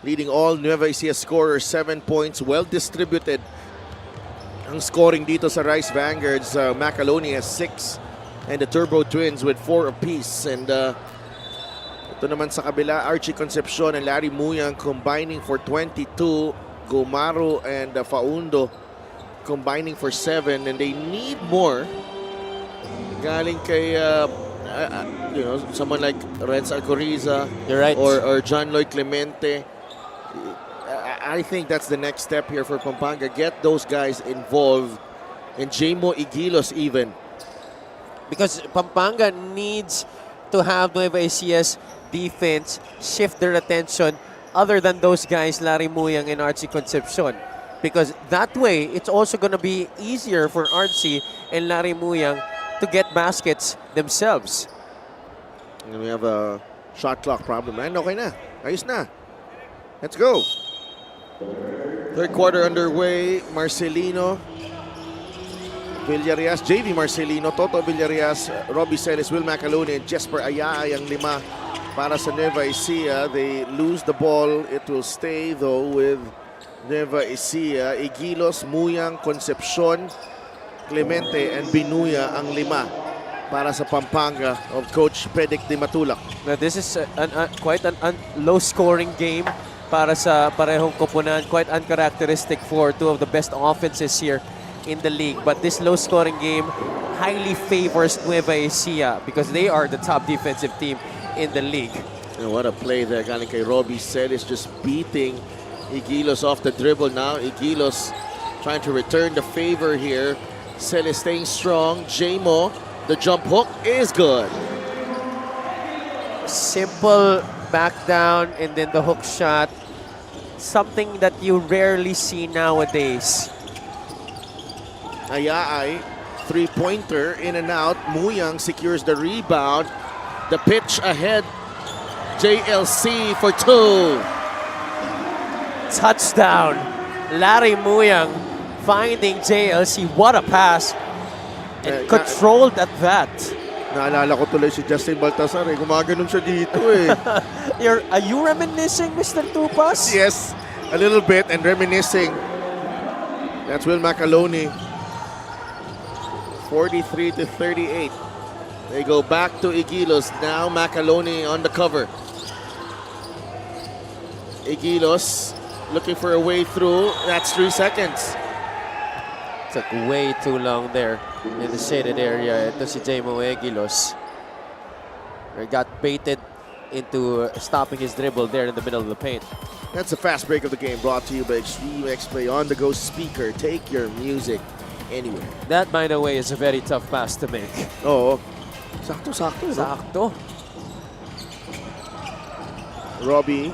leading all Nueva Ecija scorers, 7 points, well distributed. Ang scoring dito sa Rice Vanguards, Macaloni has 6 and the Turbo Twins with 4 apiece. And ito naman sa kabila, Archie Concepcion and Larry Muyang combining for 22. Gomaro and Faundo combining for 7, and they need more. Galing kay someone like Renz Alcoriza. You're right. Or John Lloyd Clemente. I think that's the next step here for Pampanga. Get those guys involved. And Jamo Igilos even. Because Pampanga needs to have Nueva Ecija's defense shift their attention other than those guys, Larry Muyang and Archie Concepcion. Because that way, it's also going to be easier for Archie and Larry Muyang to get baskets themselves. And we have a shot clock problem. And okay na. Ayos na. Let's go. Third quarter underway. Marcelino, Villarias, JV Marcelino, Toto Villarias, Robbie Celis, Will Macaloni, and Jesper Ayaay ang 5 para sa Nueva Ecija. They lose the ball. It will stay though with Nueva Ecija. Igilos, Muyang, Concepcion, Clemente, and Binuya ang 5 para sa Pampanga of Coach Pedic Di Matulak. Now this is quite a low-scoring game para sa parehong koponan. Quite uncharacteristic for two of the best offenses here in the league. But this low-scoring game highly favors Nueva Ecija because they are the top defensive team in the league. And what a play there. Galing kay Robbie Celis, just beating Igilos off the dribble now. Igilos trying to return the favor here. Celis staying strong. Jamo, the jump hook is good. Simple back down and then the hook shot. Something that you rarely see nowadays. Ayaay, three-pointer, in and out. Muyang secures the rebound. The pitch ahead. JLC for 2. Touchdown. Larry Muyang finding JLC. What a pass. And controlled at that. Naalala ko tuloy si Justin Baltasar. Gumaganon siya dito eh. Are you reminiscing, Mr. Tupas? Yes, a little bit, and reminiscing. That's Will Macaloni. 43-38. They go back to Igilos. Now Macaloni on the cover. Igilos looking for a way through. That's 3 seconds. Took way too long there in the shaded area. Ito si Jamo Igilos. He got baited into stopping his dribble there in the middle of the paint. That's a fast break of the game brought to you by Extreme X Play on-the-go speaker. Take your music anywhere. That, by the way, is a very tough pass to make. Oo. Sakto-sakto. Sakto. Robbie,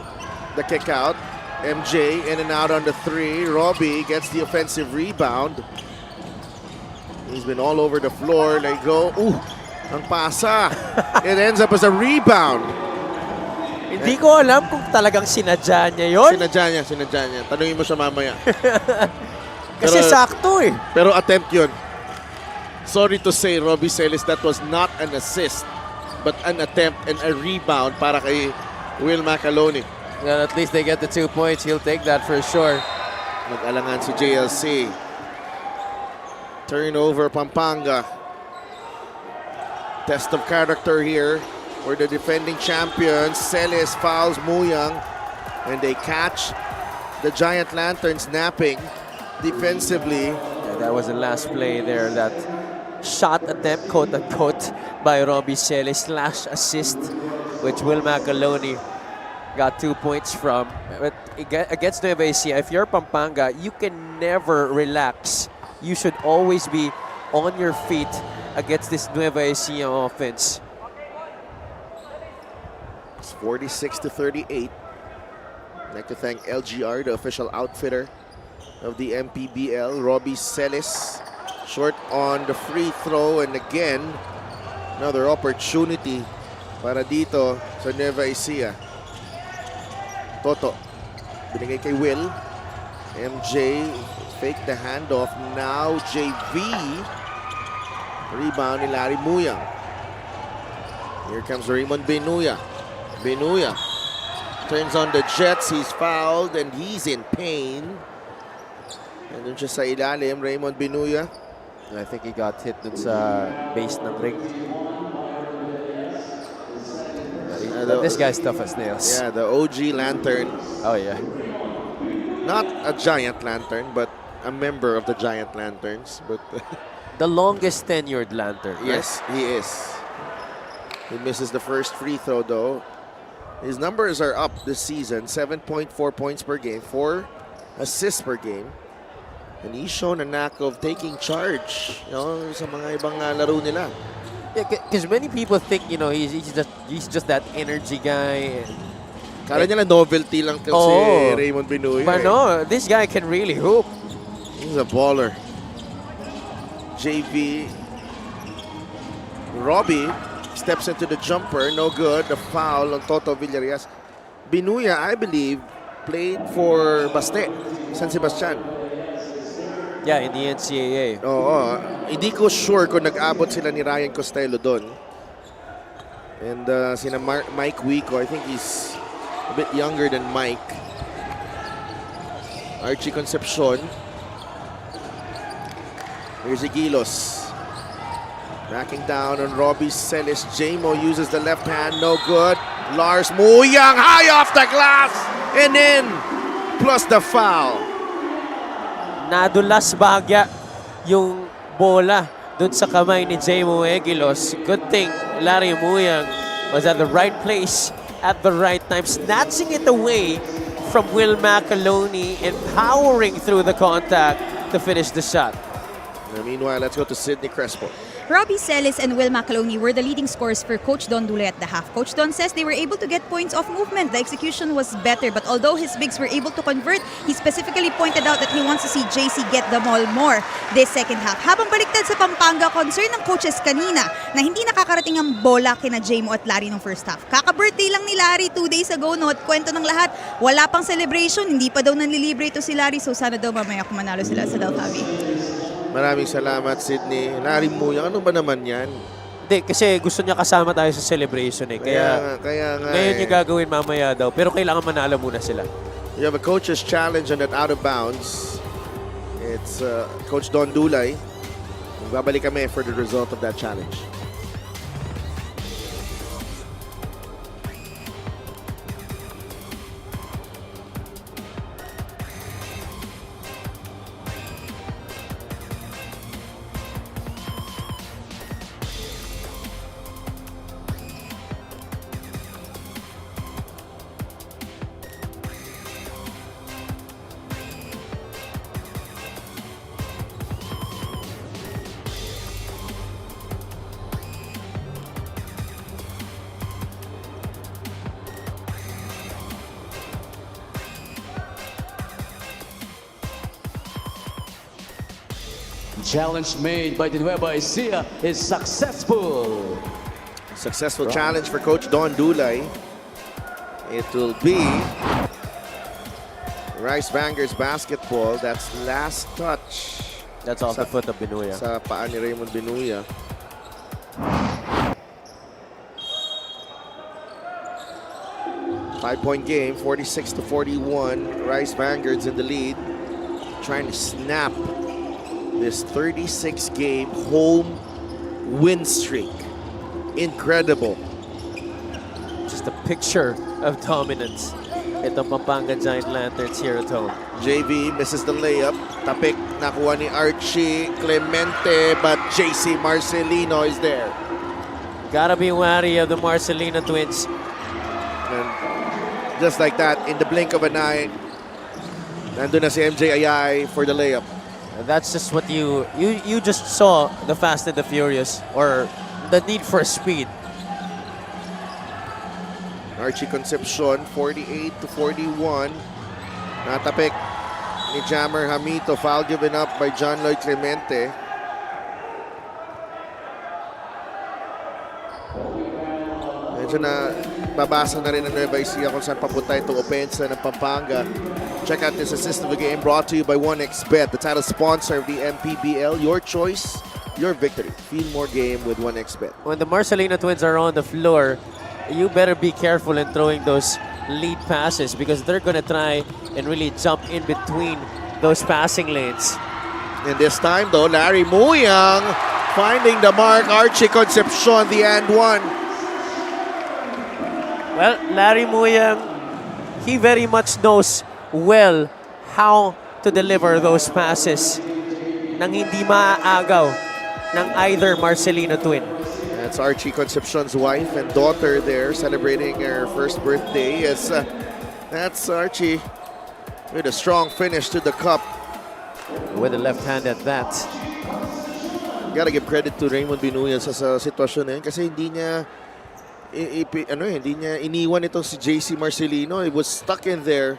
the kick out. MJ in and out on the 3. Robbie gets the offensive rebound. He's been all over the floor. They go. Ooh, ang pasa. It ends up as a rebound. Hindi ko alam kung talagang sinadya niya yun. Sinadya niya. Tanungin mo siya mamaya. Kasi sakto eh. Pero attempt yun. Sorry to say, Robbie Celis, that was not an assist, but an attempt and a rebound para kay Will Macaloni. Well, at least they get the 2 points. He'll take that for sure. Nag-alangan si JLC. Turnover, Pampanga. Test of character here for the defending champions. Celis fouls Muyang, and they catch the Giant Lanterns napping defensively. Yeah, that was the last play there. That shot attempt, quote-unquote, by Robbie Celis / assist, which Will Macaloni got 2 points from. But against Nueva Ecija, if you're Pampanga, you can never relax. You should always be on your feet against this Nueva Ecija offense. It's 46-38. I'd like to thank LGR, the official outfitter of the MPBL. Robbie Celis, short on the free throw, and again, another opportunity para dito sa Nueva Ecija. Toto, binigay kay Will. MJ, fake the handoff. Now JV. Rebound ni Larry Muyang. Here comes Raymond Binuya. Binuya Turns on the jets. He's fouled and he's in pain. Nandun siya sa ilalim, Raymond Binuya. I think he got hit dun sa base ng ring. But this guy's tough as nails. Yeah, the OG lantern. Oh, yeah. Not a giant lantern, but a member of the giant lanterns. But The longest tenured lantern. Right? yes, he is. He misses the first free throw, though. His numbers are up this season. 7.4 points per game, 4 assists per game. And he's shown a knack of taking charge, sa mga ibang laro nila. Yeah, because many people think, he's just that energy guy. Kala nila novelty lang si Raymond Binuya. But no, this guy can really hoop. He's a baller. JV. Robbie steps into the jumper. No good. The foul on Toto Villarreal. Binuya, I believe, played for Baste, San Sebastian. Yeah, in the NCAA. Oo. Hindi ko sure kung nag-abot sila ni Ryan Costello doon. And sina Mike Wico, I think he's a bit younger than Mike. Archie Concepcion. Here's Igilos. Backing down on Robbie Celis. Jamo uses the left hand. No good. Lars Muyang high off the glass. And in. Plus the foul. Nadulas bahagya yung bola dun sa kamay ni Jamo Egilos. Good thing Larry Muyang was at the right place at the right time, snatching it away from Will Macaloni and powering through the contact to finish the shot. Meanwhile, let's go to Sidney Crespo. Robbie Celis and Will Macaloni were the leading scorers for Coach Don Dulay at the half. Coach Don says they were able to get points off movement. The execution was better, but although his bigs were able to convert, he specifically pointed out that he wants to see JC get the ball more this second half. Habang baliktad sa Pampanga, concern ng coaches kanina na hindi nakakarating ang bola kina Jamo at Larry nung first half. Kaka-birthday lang ni Larry 2 days ago, no? At kwento ng lahat, wala pang celebration, hindi pa daw nanlilibre ito si Larry, so sana daw mamaya kung manalo sila sa Del Javi. Maraming salamat, Sidney. Larry Muyang, ano ba naman yan? Hindi, kasi gusto niya kasama tayo sa celebration eh. Kaya nga ngayon niya gagawin mamaya daw. Pero kailangan manalo muna sila. You have a coach's challenge on that out of bounds. It's Coach Don Dulay. Babalik kami for the result of that challenge. Challenge made by the NUEVA ECIJA is successful. Successful challenge for Coach Don Dulay. It will be Rice Vanguard's basketball. That's last touch. That's off the foot of Binuya. Sa paa ni Raymond Binuya. Five-point game, 46-41. Rice Vanguard's in the lead. Trying to snap this 36-game home win streak. Incredible. Just a picture of dominance. Itong Pampanga Giant Lanterns here at home. JV misses the layup. Tapik nakuha ni Archie Clemente, but JC Marcelino is there. Gotta be wary of the Marcelino twins. And just like that, in the blink of an eye, nandun na si MJ Ayay for the layup. That's just what you just saw, the Fast and the Furious, or the need for speed. Archie Concepcion, 48-41. Natapik ni Jammer Hamito. Foul given up by John Lloyd Clemente. Medyo na babasa na rin ang NUEVA ECIJA kung saan papunta itong opensa ng Pampanga. Check out this assist of the game brought to you by 1xBet, the title sponsor of the MPBL. Your choice, your victory. Feel more game with 1xBet. When the Marcelino twins are on the floor, you better be careful in throwing those lead passes because they're going to try and really jump in between those passing lanes. And this time though, Larry Muyang finding the mark. Archie Concepcion, the and one. Well, Larry Muyang, he very much knows well how to deliver those passes nang hindi maaagaw ng either Marcelino twin. That's Archie Concepcion's wife and daughter there celebrating her first birthday. As that's Archie with a strong finish to the cup. With the left hand at that. Gotta give credit to Raymond Binuyan sa sitwasyon na yun kasi hindi niya hindi niya iniwan itong si JC Marcelino. He was stuck in there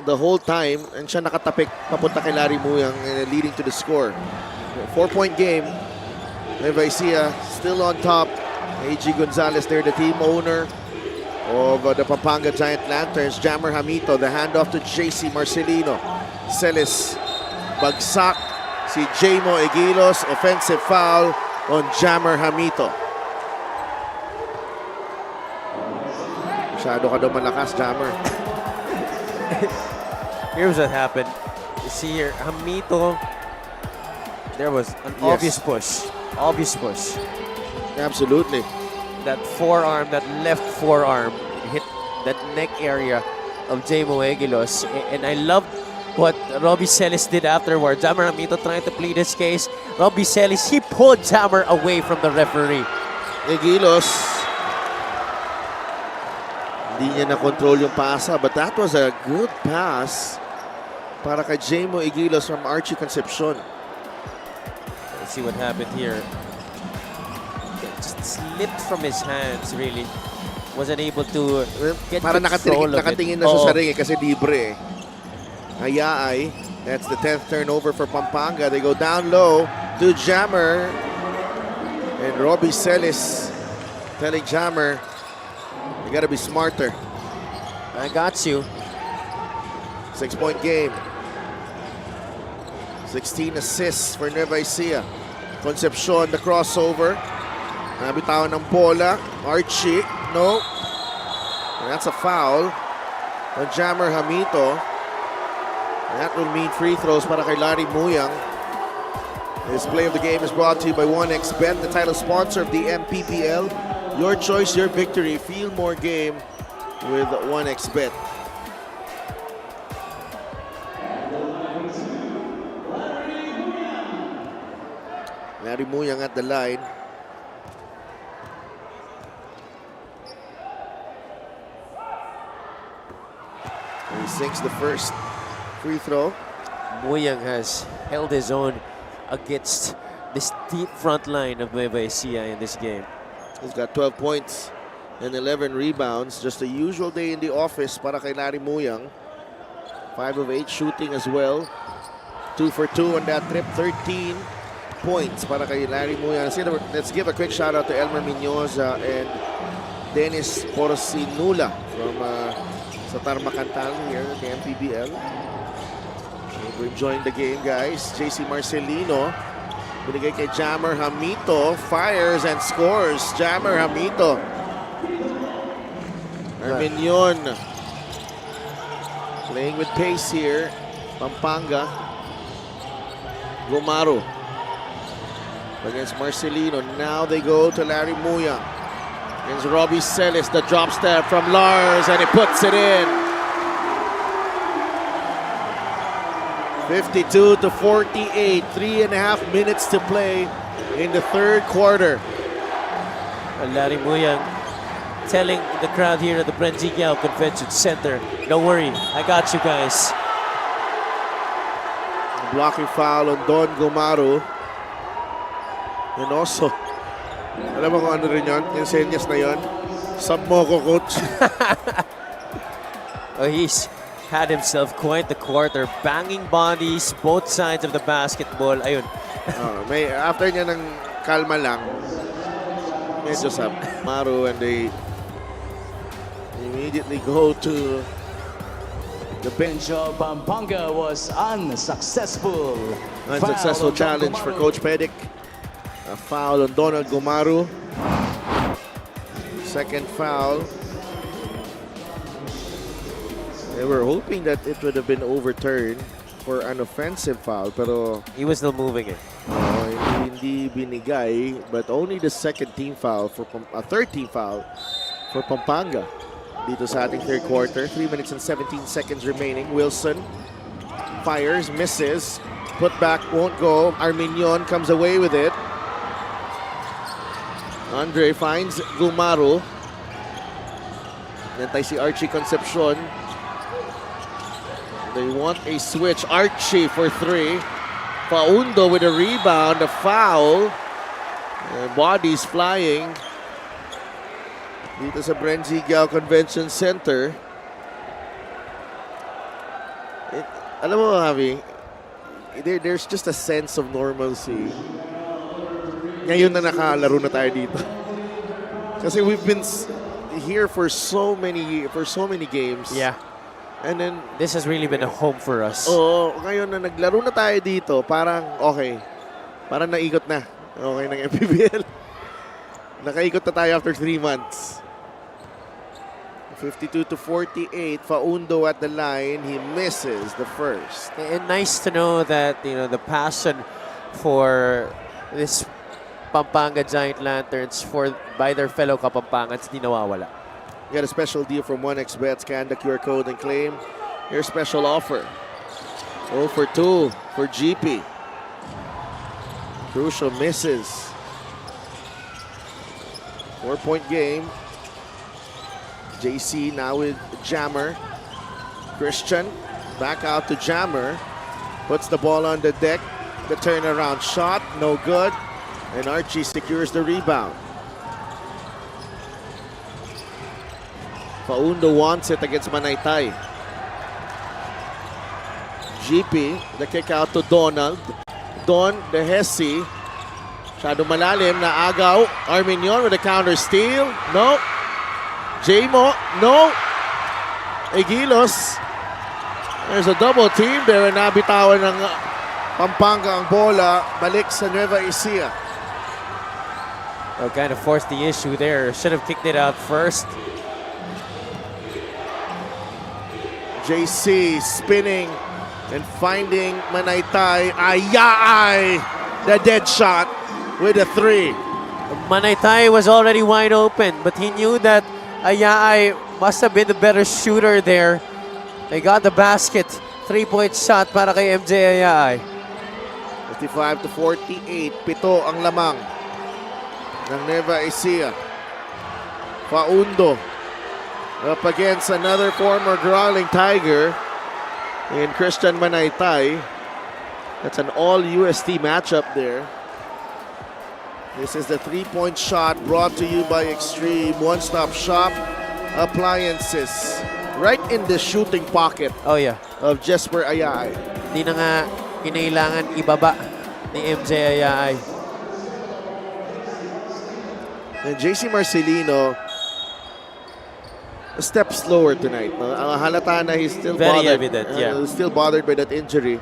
the whole time and siya nakatapik papunta kay Larry Muyang leading to the score. 4-point game. NUEVA ECIJA still on top. AG Gonzalez there, the team owner of the Pampanga Giant Lanterns. Jammer Hamito, the handoff to JC Marcelino. Celis bagsak si Jamo Egilos. Offensive foul on Jammer Hamito. Masyado ka daw malakas, Jammer. Here's what happened. You see here, Hamito, there was an obvious push. Obvious push. Absolutely. That forearm, that left forearm, hit that neck area of Jamo Egilos. And I love what Robbie Celis did afterward. Jammer Hamito trying to plead his case. Robbie Celis, he pulled Jammer away from the referee. Egilos, hindi niya na-control yung pasa, but that was a good pass para kay Jamo Egilos from Archie Concepcion. Let's see what happened here. It just slipped from his hands, really. Wasn't able to get Para control of it. nakatingin na siya sa ring kasi libre. Ayaay, that's the 10th turnover for Pampanga. They go down low to Jammer. And Robbie Celis telling Jammer, you gotta be smarter. I got you. 6-point game. 16 assists for NUEVA ECIJA. Concepcion, the crossover. Nabitawan ng bola. Archie, no. And that's a foul on Jammer Hamito. That will mean free throws para kay Larry Muyang. This play of the game is brought to you by 1xBet, the title sponsor of the MPBL. Your choice, your victory. Feel more game with 1xBet. Larry Muyang at the line. And he sinks the first free throw. Muyang has held his own against this deep front line of NUEVA ECIJA in this game. He's got 12 points and 11 rebounds. Just a usual day in the office para kay Larry Muyang. 5 of 8 shooting as well. 2 for 2 on that trip. 13 points para kay Larry Muyang. Let's give a quick shout out to Elmer Miñoza and Dennis Porcinula from sa Tarmacantal here at the MPBL. We're enjoying the game, guys. JC Marcelino binigay kay Jammer Hamito, fires and scores. Jammer Hamito. Arminion playing with pace here. Pampanga. Gomaro against Marcelino. Now they go to Larry Muyang. Against Robbie Celis, the drop step from Lars, and he puts it in. 52 to 48, 3.5 minutes to play in the third quarter. Larry Muyang telling the crowd here at the Brenzigiao Convention Center, don't worry, I got you guys. Blocking foul on Don Gomaro. And also, alam mo kung ano rin yun? Yung senyas na yun? Sub mo ko, coach. Oh, he's had himself quite the quarter. Banging bodies, both sides of the basketball. Ayun. After niya ng kalma lang, medyo sub Maru, and they immediately go to The bench of Pampanga was unsuccessful. Unsuccessful challenge for Coach Pedic. A foul on Donald Gomaru. Second foul They were hoping that it would have been overturned for an offensive foul, pero He was still moving it. hindi binigay, but only the third team foul for Pampanga dito sa ating third quarter. 3 minutes and 17 seconds remaining. Wilson fires, misses, put back, won't go. Arminion comes away with it. Andre finds Gumaro. Nantay si Archie Concepcion. They want a switch. Archie for 3. Paundo with a rebound, a foul. Bodies flying dito sa Brenzigal Convention Center. Alam mo, Javi, there's just a sense of normalcy ngayon na nakalaro na tayo dito. Kasi we've been here for so many games. Yeah. And then This has really been a home for us. ngayon na naglaro na tayo dito, parang okay. Parang naikot na. Okay ng MPBL. Nakaikot na tayo after 3 months. 52-48, Faundo at the line. He misses the first. And nice to know that, the passion for this Pampanga Giant Lanterns by their fellow Kapampangans di nawawala. Get a special deal from 1xBet. Scan the QR code and claim your special offer. 0 for 2 for GP. Crucial misses. 4-point game. JC now with Jammer. Christian back out to Jammer. Puts the ball on the deck. The turnaround shot, no good. And Archie secures the rebound. Paundo wants it against Manaytay. GP, the kick out to Donald. Don De Hesi. Shadow malalim na agaw. Arminion with a counter steal. No. Jamo, no. Egilos. There's a double team there and nabitawan ng Pampanga ang bola. Balik sa Nueva Ecija. Well, kind of forced the issue there. Should have kicked it out first. JC spinning and finding Manaytay. Ayaay! The dead shot with a 3. Manaytay was already wide open, but he knew that Ayaay must have been the better shooter there. They got the basket. 3-point shot para kay MJ Ayaay. 55-48. Pito ang lamang ng Nueva Ecija. Faundo up against another former Growling Tiger in Christian Manaytay. That's an all-UST matchup there. This is the 3-point shot brought to you by Extreme One-Stop Shop Appliances. Right in the shooting pocket Oh yeah. of Jesper Ayaay. Di na nga kinailangan ibaba ni MJ Ayaay. And JC Marcelino a step slower tonight. No? Halata na he's still Very bothered. evident, yeah. Still bothered by that injury.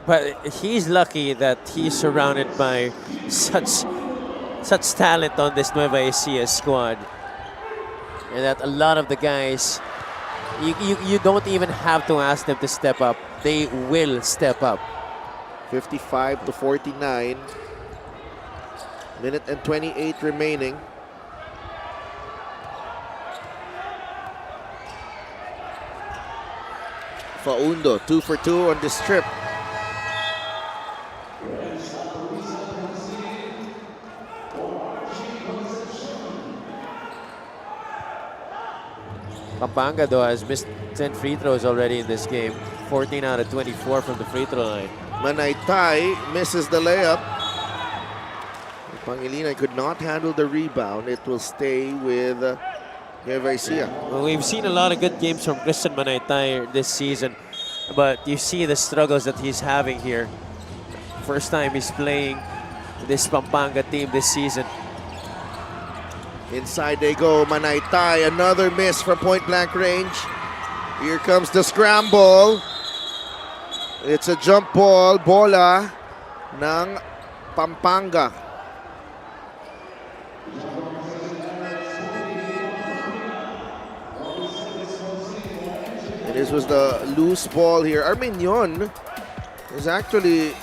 But he's lucky that he's surrounded by such talent on this Nueva Ecija squad. And that a lot of the guys, you don't even have to ask them to step up. They will step up. 55-49. Minute and 28 remaining. Faundo, 2 for 2 on this trip. Pampanga, though, has missed 10 free throws already in this game. 14 out of 24 from the free throw line. Manaytay misses the layup. Pangilinan could not handle the rebound. It will stay with Nueva Ecija. Well, we've seen a lot of good games from Christian Manaytay this season, but you see the struggles that he's having here. First time he's playing this Pampanga team this season. Inside they go, Manaytay, another miss from point-blank range. Here comes the scramble. It's a jump ball, bola ng Pampanga. And This was the loose ball here. Armenion has actually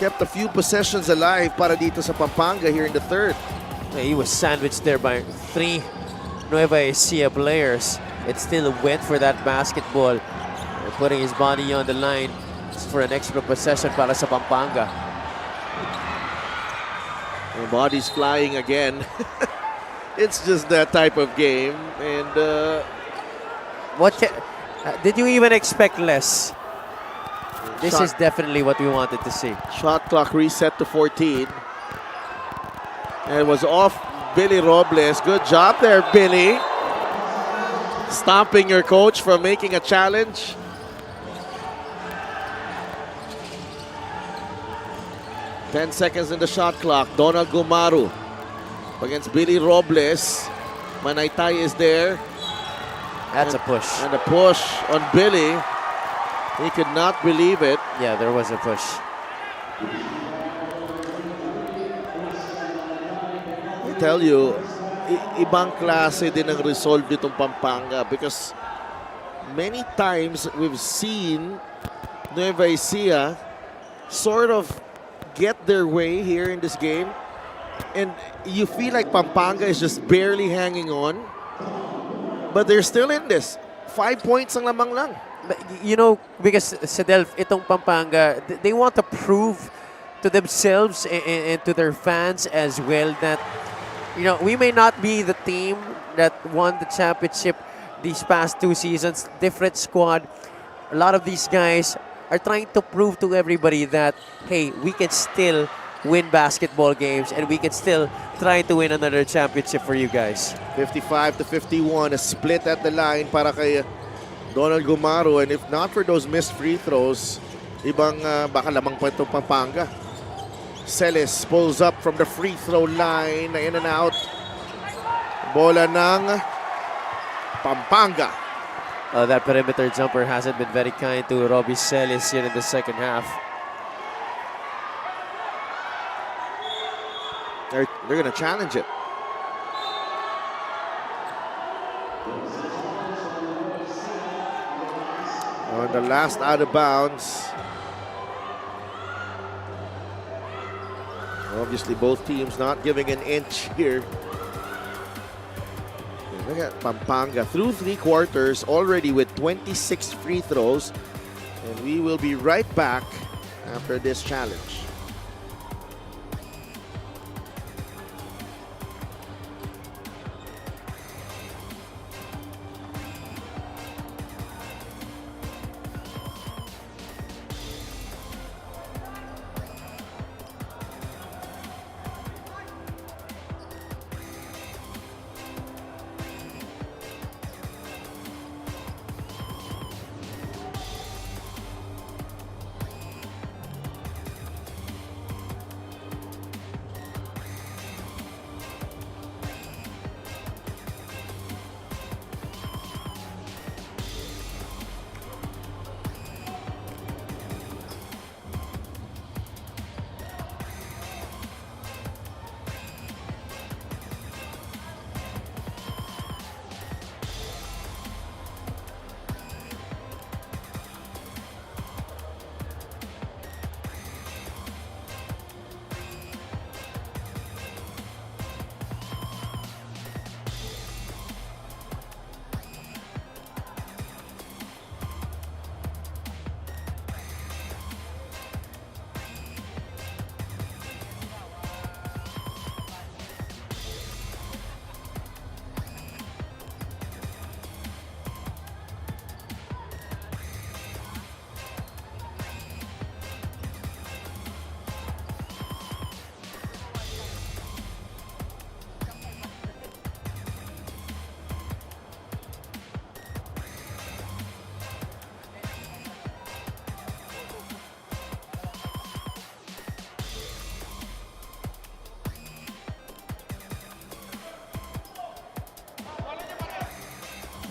kept a few possessions alive para dito sa Pampanga here in the third. He was sandwiched there by 3 Nueva Ecija players. It still went for that basketball. Putting his body on the line for an extra possession para sa Pampanga. The body's flying again. It's just that type of game. And did you even expect less? This Shot. is definitely what we wanted to see. Shot clock reset to 14. And it was off Billy Robles. Good job there, Billy. Stopping your coach from making a challenge. Ten seconds in the shot clock. Donald Gumaru against Billy Robles. Manaytay is there. That's a push. And a push on Billy. He could not believe it. Yeah, there was a push. I tell you, ibang klase din ang resolve nitong Pampanga because many times we've seen Nueva Ecija sort of get their way here in this game, and you feel like Pampanga is just barely hanging on, but they're still in this. 5 points ang lamang lang. But, you know, because sa Delph, itong Pampanga, they want to prove to themselves and to their fans as well that, you know, we may not be the team that won the championship these past 2 seasons. Different squad. A lot of these guys are trying to prove to everybody that, hey, we can still win basketball games and we can still try to win another championship for you guys. 55-51, a split at the line para kay Donald Gumaru, and if not for those missed free throws, ibang baka lamang pa itong Pampanga. Celis pulls up from the free throw line, in and out. Bola ng Pampanga. That perimeter jumper hasn't been very kind to Robbie Celis here in the second half. They're going to challenge it. On the last out of bounds. Obviously both teams not giving an inch here. Look at Pampanga through 3 quarters already with 26 free throws. And we will be right back after this challenge.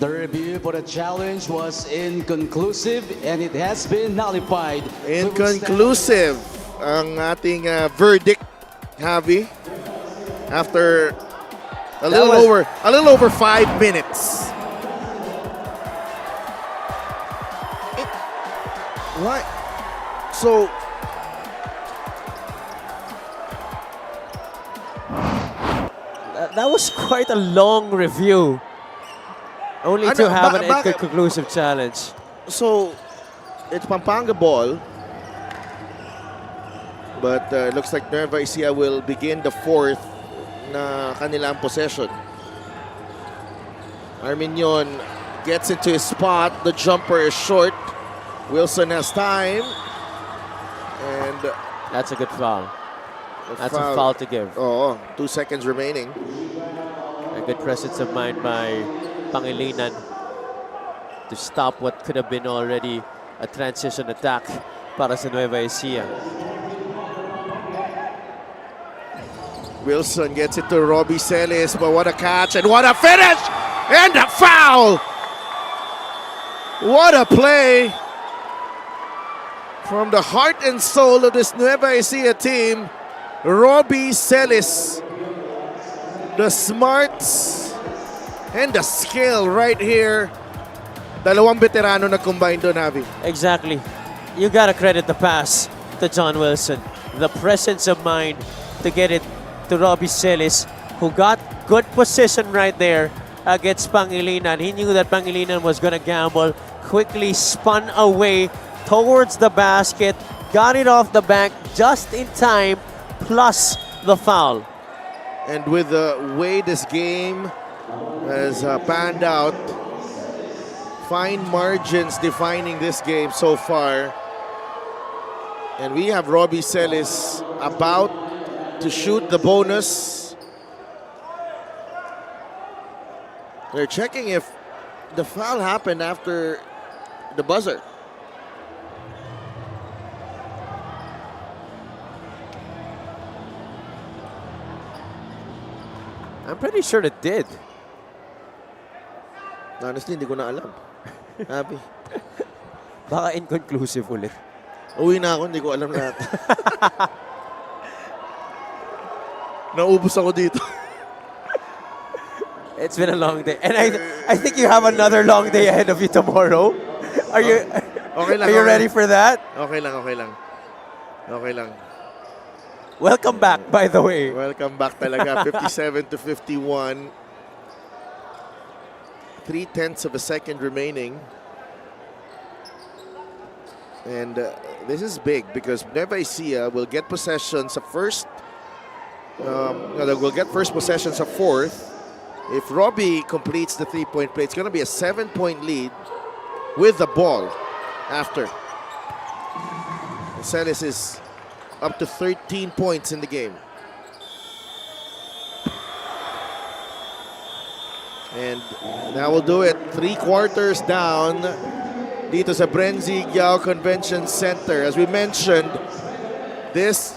The review for the challenge was inconclusive and it has been nullified. Inconclusive ang ating verdict, Javi, after a little over 5 minutes. Why? So, That was quite a long review. Only to have an inconclusive challenge. so it's Pampanga ball. But it looks like Nueva Ecija will begin the fourth na kanilang possession. Arminion gets into his spot. The jumper is short. Wilson has time. And That's a good foul. That's a foul to give. Oh, 2 seconds remaining. A good presence of mind by Pangilinan to stop what could have been already a transition attack para sa Nueva Ecija. Wilson gets it to Robbie Celis, but what a catch and what a finish! And a foul! What a play from the heart and soul of this Nueva Ecija team. Robbie Celis. The smarts and the skill right here. Dalawang veterano na combine doon, Javi. Exactly. You gotta credit the pass to John Wilson. The presence of mind to get it to Robbie Celis, who got good position right there against Pangilinan. He knew that Pangilinan was gonna gamble, quickly spun away towards the basket, got it off the bank just in time, plus the foul. And with the way this game has panned out, fine margins defining this game so far. And we have Robbie Celis about to shoot the bonus. They're checking if the foul happened after the buzzer. I'm pretty sure it did. Honestly, hindi ko na alam. Happy. Baka inconclusive ulit. Uwi na ako, hindi ko alam lahat. Naubos ako dito. It's been a long day. And I think you have another long day ahead of you tomorrow. Are you, Okay lang, are you okay. ready for that? Okay lang, okay lang. Okay lang. Welcome back, by the way. Welcome back talaga. 57-51. 3/10 of a second remaining. And this is big because Nueva Ecija will get possessions of first. Will get first possessions of fourth. If Robbie completes the three-point play, it's going to be a 7-point lead with the ball after. Celis is up to 13 points in the game. And that will do it. 3 quarters down dito sa Brenzy Giao Convention Center. As we mentioned, this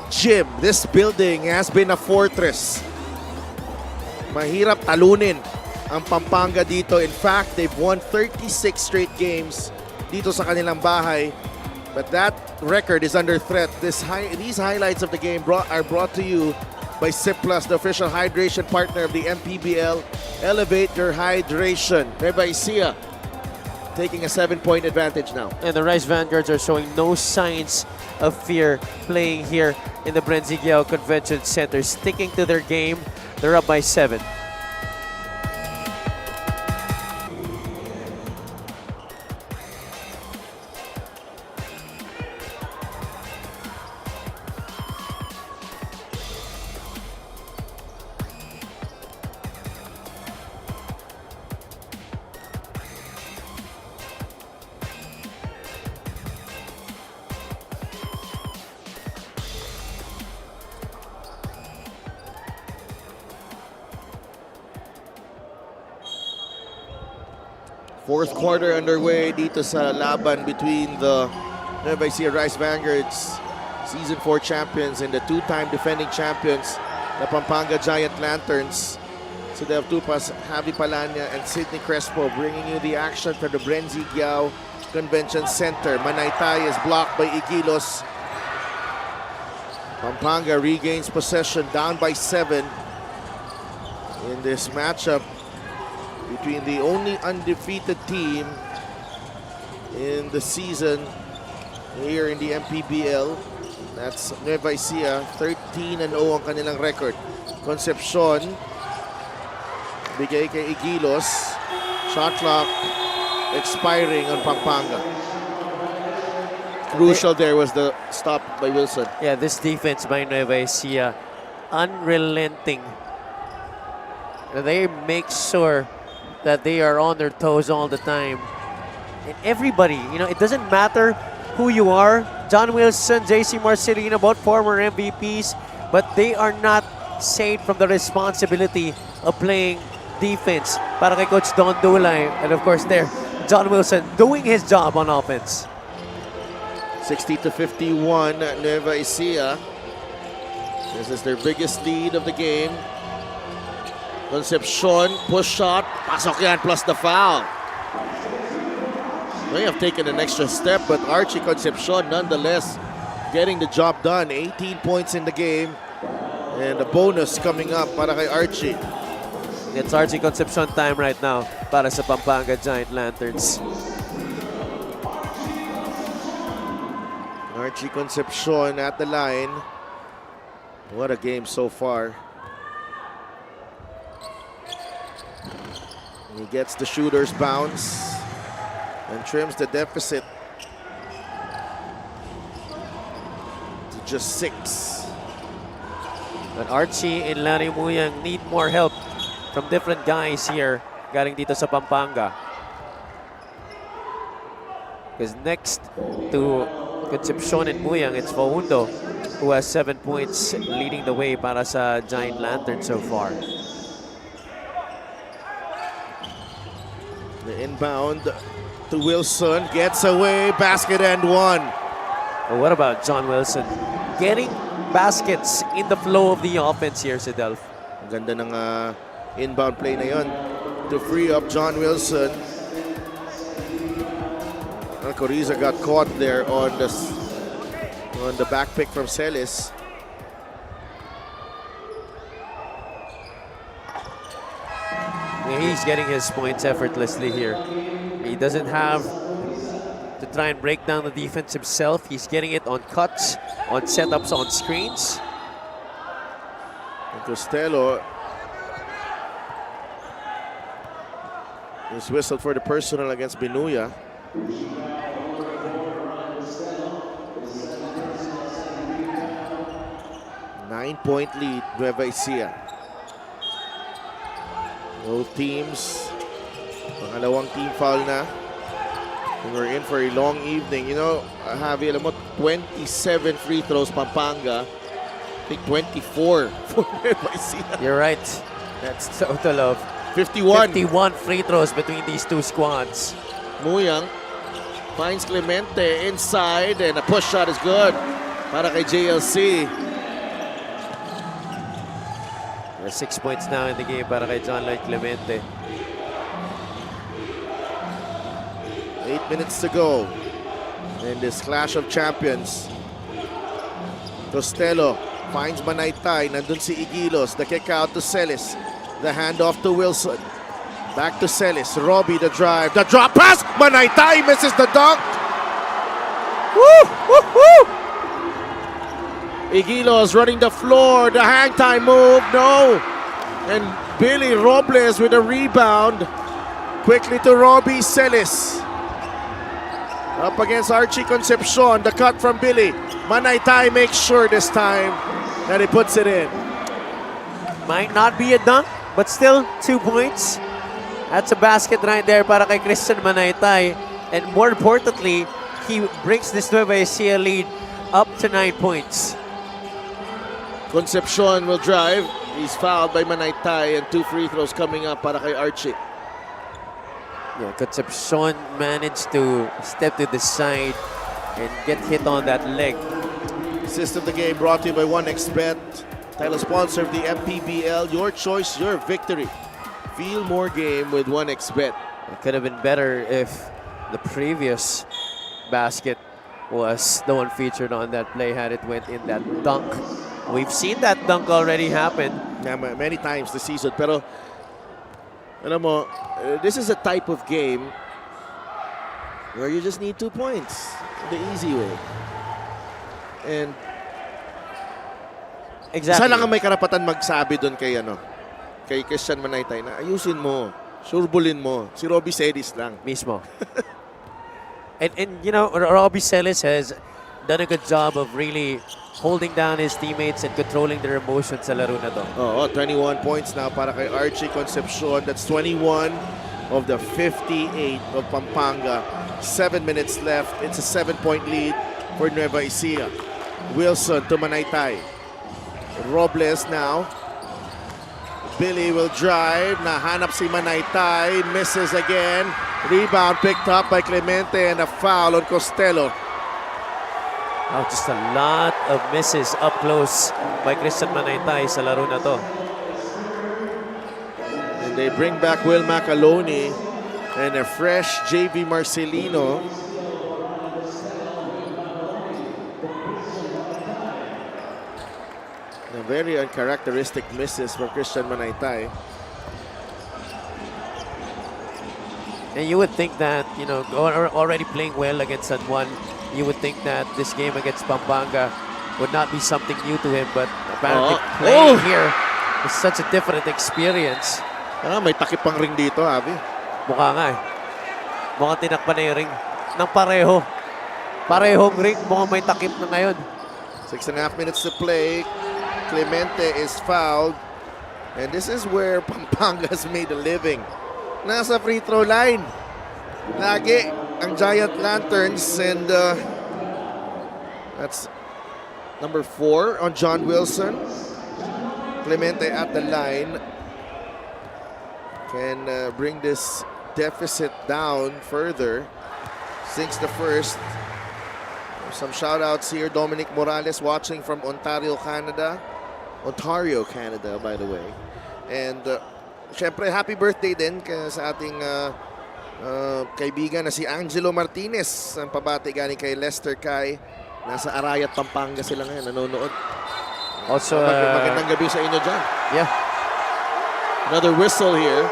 gym, this building has been a fortress. Mahirap talunin ang Pampanga dito. In fact, they've won 36 straight games dito sa kanilang bahay. But that record is under threat. These highlights of the game are brought to you by Sip Plus, the official hydration partner of the MPBL. Elevate your hydration. Nueva Ecija taking a 7-point advantage now. And the Rice Vanguards are showing no signs of fear playing here in the Brenzy Giao Convention Center. Sticking to their game, they're up by 7. Fourth quarter underway dito sa laban between the Nueva Ecija Rice Vanguards, Season 4 champions, and the 2-time defending champions, the Pampanga Giant Lanterns. So they have Tupas, Javi Palanya, and Sidney Crespo bringing you the action from the Brenzy Giao Convention Center. Manaytay is blocked by Igilos. Pampanga regains possession, down by 7 in this matchup between the only undefeated team in the season here in the MPBL. That's Nueva Ecija, 13-0 ang kanilang record. Concepcion, bigay kay Igilos. Shot clock expiring on Pampanga. Crucial there was the stop by Wilson. Yeah, this defense by Nueva Ecija, unrelenting. They make sure that they are on their toes all the time. And everybody, you know, it doesn't matter who you are. John Wilson, JC Marcelino, both former MVPs, but they are not saved from the responsibility of playing defense. Para kay Coach Don Dulay, and of course there, John Wilson doing his job on offense. 60-51, Nueva Ecija. This is their biggest lead of the game. Concepcion, push shot, pasok yan, plus the foul. May have taken an extra step, but Archie Concepcion nonetheless getting the job done. 18 points in the game, and a bonus coming up para kay Archie. It's Archie Concepcion time right now para sa Pampanga Giant Lanterns. Archie Concepcion at the line. What a game so far. He gets the shooter's bounce and trims the deficit to just 6. But Archie and Larry Muyang need more help from different guys here galing dito sa Pampanga. Because next to Concepcion and Muyang, it's Faundo who has 7 points leading the way para sa Giant Lantern so far. The inbound to Wilson, gets away, basket and one. But what about John Wilson? Getting baskets in the flow of the offense here, Delph. Ang ganda ng inbound play na yon to free up John Wilson. Coriza got caught there on the back pick from Celis. He's getting his points effortlessly here. He doesn't have to try and break down the defense himself. He's getting it on cuts, on setups, on screens. And Costello is whistled for the personal against Binuya. Nine-point lead, Nueva Ecija. Both teams, pangalawang team foul na. We're in for a long evening. You know, Javi, alam mo, 27 free throws Pampanga. I think 24 for Nueva Ecija. You're right. That's total of 51. 51 free throws between these two squads. Muyang finds Clemente inside, and a push shot is good para kay JLC. There's 6 points now in the game para kay John Lloyd Clemente. 8 minutes to go in this clash of champions. Costello finds Manaytay. Nandun si Igilos. The kick out to Celis. The handoff to Wilson. Back to Celis. Robbie the drive. The drop pass. Manaytay misses the dunk. Woo! Woo! Woo! Igilos running the floor. The hang time move. No. And Billy Robles with a rebound. Quickly to Robbie Celis. Up against Archie Concepcion. The cut from Billy. Manaytay makes sure this time that he puts it in. Might not be a dunk, but still 2 points. That's a basket right there para kay Christian Manaytay. And more importantly, he brings this Nueva Ecija lead up to 9 points. Concepcion will drive. He's fouled by Manaytay, and 2 free throws coming up para kay Archie. Yeah, Concepcion managed to step to the side and get hit on that leg. Assist of the game brought to you by 1xBet, title sponsor of the MPBL. Your choice, your victory. Feel more game with 1xBet. It could have been better if the previous basket was the one featured on that play had it went in that dunk. We've seen that dunk already happen. Yeah, many times this season. Pero, alam mo, this is a type of game where you just need 2 points. the easy way. And Exactly. isa lang ang may karapatan magsabi doon kay Christian Manaytay na ayusin mo, surbulin mo. Si Robbie Celis lang. Mismo. and you know, Robbie Celis has done a good job of really holding down his teammates and controlling their emotions sa laro na to. Oo, 21 points now para kay Archie Concepcion. That's 21 of the 58 of Pampanga. 7 minutes left. It's a 7-point lead for Nueva Ecija. Wilson to Manaytay. Robles now. Billy will drive. Nahanap si Manaytay. Misses again. Rebound picked up by Clemente and a foul on Costello. Oh, just a lot of misses up close by Christian Manaytay sa laro na to. And they bring back Will Macaloni and a fresh JV Marcelino. Very uncharacteristic misses from Christian Manaytay. And you would think that, you know, already playing well against San Juan, you would think that this game against Pampanga would not be something new to him, but apparently playing here is such a different experience. May takip pang ring dito, Avi. Mukha nga eh. Mukhang tinakpan na yung ring ng pareho. Parehong ring, mukhang may takip na ngayon. 6.5 minutes to play. Clemente is fouled. And this is where Pampanga's made a living. Nasa free throw line. Lagi ang Giant Lanterns. And that's number 4 on John Wilson. Clemente at the line. Can bring this deficit down further. Sinks the first. Some shout outs here. Dominic Morales watching from Ontario, Canada, by the way. And syempre, happy birthday din sa ating kaibigan na si Angelo Martinez. Ang pabati galing kay Lester Kai. Nasa Arayat, Pampanga sila ngayon, nanonood. Also, magandang gabi sa inyo dyan. Yeah. Another whistle here.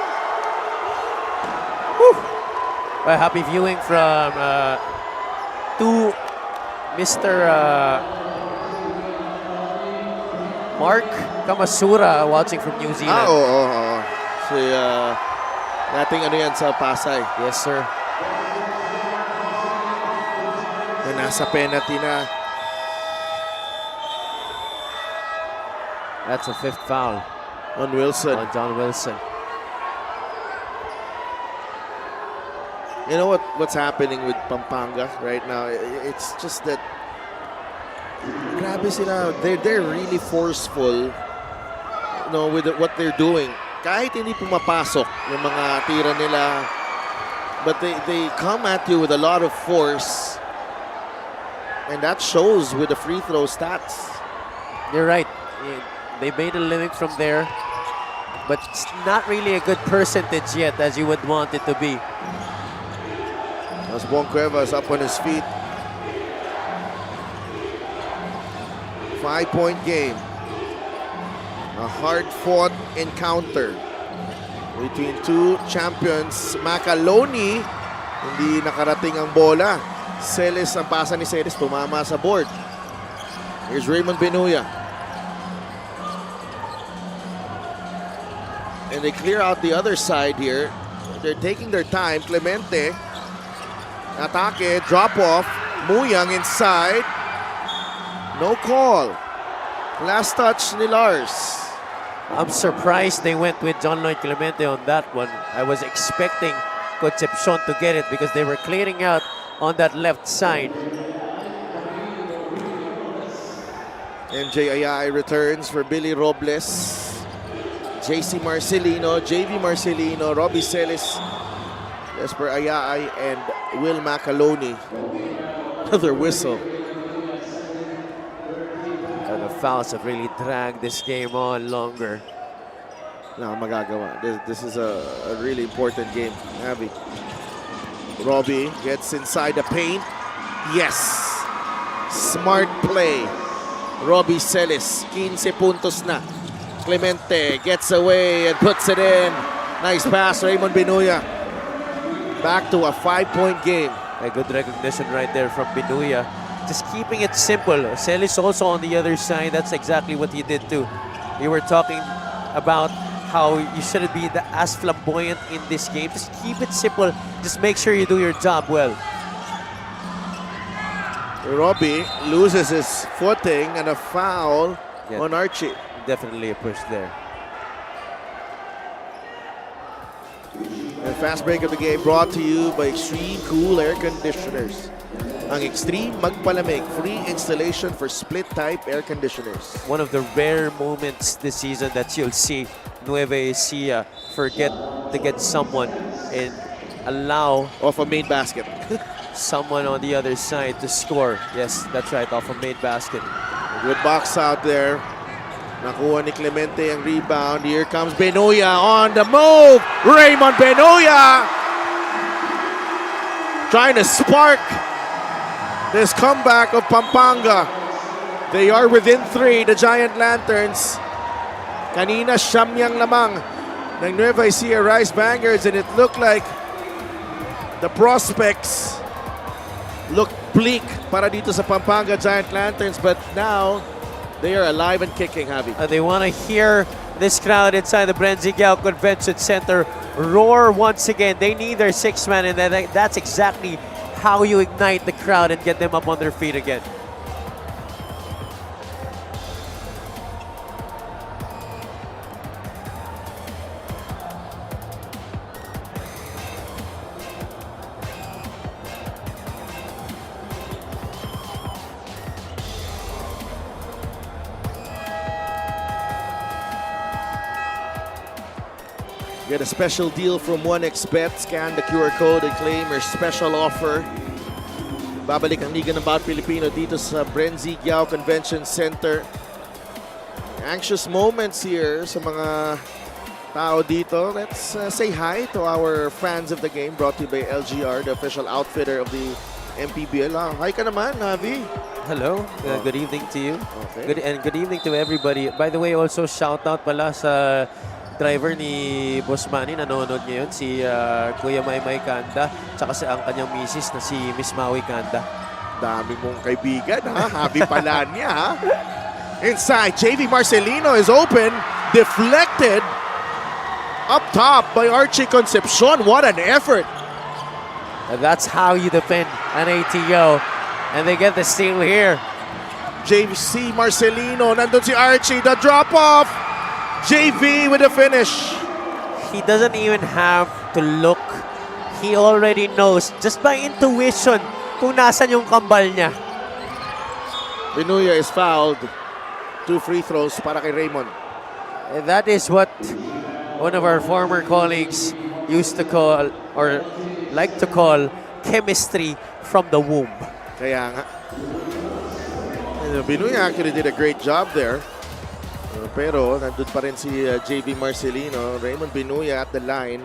Well, happy viewing from to Mr. Mark Kamasura watching from New Zealand. Oo. Si nating yan sa Pasay. Yes, sir. Na nasa penalty na. That's a 5th foul On Wilson. on John Wilson. You know what's happening with Pampanga right now? It's just that grabe sila. They're really forceful, you know, with what they're doing. Kahit hindi pumapasok yung mga tira nila, but they come at you with a lot of force, and that shows with the free throw stats. You're right. They made a living from there, but it's not really a good percentage yet as you would want it to be. As Boncuevas up on his feet. 5-point game. A hard-fought encounter between two champions. Macaloni, hindi nakarating ang bola. Celis, ang pasa ni Celis, tumama sa board. Here's Raymond Benuya. And they clear out the other side here. They're taking their time. Clemente, atake, drop off. Muyang inside. No call. Last touch ni Lars. I'm surprised they went with John Lloyd Clemente on that one. I was expecting Concepcion to get it because they were clearing out on that left side. MJ Ayay returns for Billy Robles. JC Marcelino, JV Marcelino, Robbie Celis, Jesper Ayay, and Will Macaloni. Another whistle. And the fouls have really dragged this game on longer. No, magagawa. This is a really important game, Abby. Robbie gets inside the paint. Yes! Smart play. Robbie Celis, 15 puntos na. Clemente gets away and puts it in. Nice pass, Raymond Benuya. Back to a 5-point game. A good recognition right there from Binuya. Just keeping it simple. Celis also on the other side. That's exactly what he did too. You were talking about how you shouldn't be as flamboyant in this game. Just keep it simple. Just make sure you do your job well. Robbie loses his footing and a foul on Archie. Definitely a push there. And fast break of the game brought to you by Extreme Cool Air Conditioners. Ang Extreme Magpalamig, free installation for split-type air conditioners. One of the rare moments this season that you'll see NUEVA ECIJA forget to get someone and allow Off a main basket. someone on the other side to score. Yes, that's right, off a made basket. Good box out there. Nakuha ni Clemente ang rebound. Here comes Benoya on the move. Raymond Benoya trying to spark this comeback of Pampanga. They are within 3, the Giant Lanterns. Kanina siyam yang lamang ng Nueva Ecija Rice Bangers, and it looked like the prospects look bleak para dito sa Pampanga Giant Lanterns, but now they are alive and kicking, Javi. They want to hear this crowd inside the Brenzigao Convention Center roar once again. They need their 6th man, and that's exactly how you ignite the crowd and get them up on their feet again. Get a special deal from 1xBet. Scan the QR code and claim your special offer. Babalik ang Liga ng Bawat Pilipino dito sa Brenzigao Convention Center. Anxious moments here sa mga tao dito. Let's say hi to our fans of the game, brought to you by LGR, the official outfitter of the MPBL. Hi ka naman, Javi. Hello, good evening to you. Okay. Good evening to everybody. By the way, also shout out pala sa driver ni Boss Manny, nanonood ngayon, si Kuya Maymay Kanda, tsaka ang kanyang misis na si Miss Maui Kanda. Dami mong kaibigan, ha? Happy pala niya, ha? Inside, JV Marcelino is open, deflected, up top by Archie Concepcion. What an effort! And that's how you defend an ATO. And they get the steal here. JC Marcelino, nandun si Archie, the drop-off! JV with a finish. He doesn't even have to look. He already knows, just by intuition, kung nasan yung kambal niya. Binuya is fouled. 2 free throws para kay Raymond. And that is what one of our former colleagues used to call, or like to call, chemistry from the womb. Kaya nga. Binuya actually did a great job there. Pero nandun pa rin si JV Marcelino. Raymond Binuya at the line.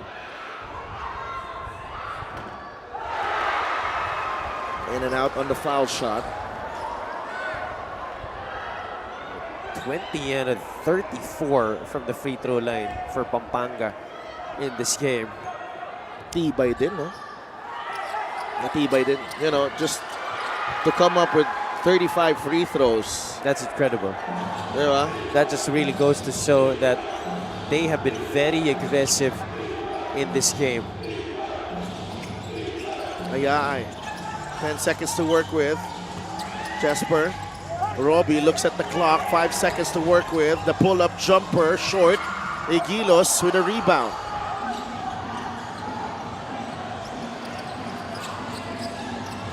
In and out on the foul shot. 20 and 34 from the free throw line for Pampanga in this game. Matibay din, no? Matibay din. You know, just to come up with 35 free throws. That's incredible. Diba? That just really goes to show that they have been very aggressive in this game. Ay. 10 seconds to work with. Jesper. Robbie looks at the clock. 5 seconds to work with. The pull-up jumper, short. Egilos with a rebound.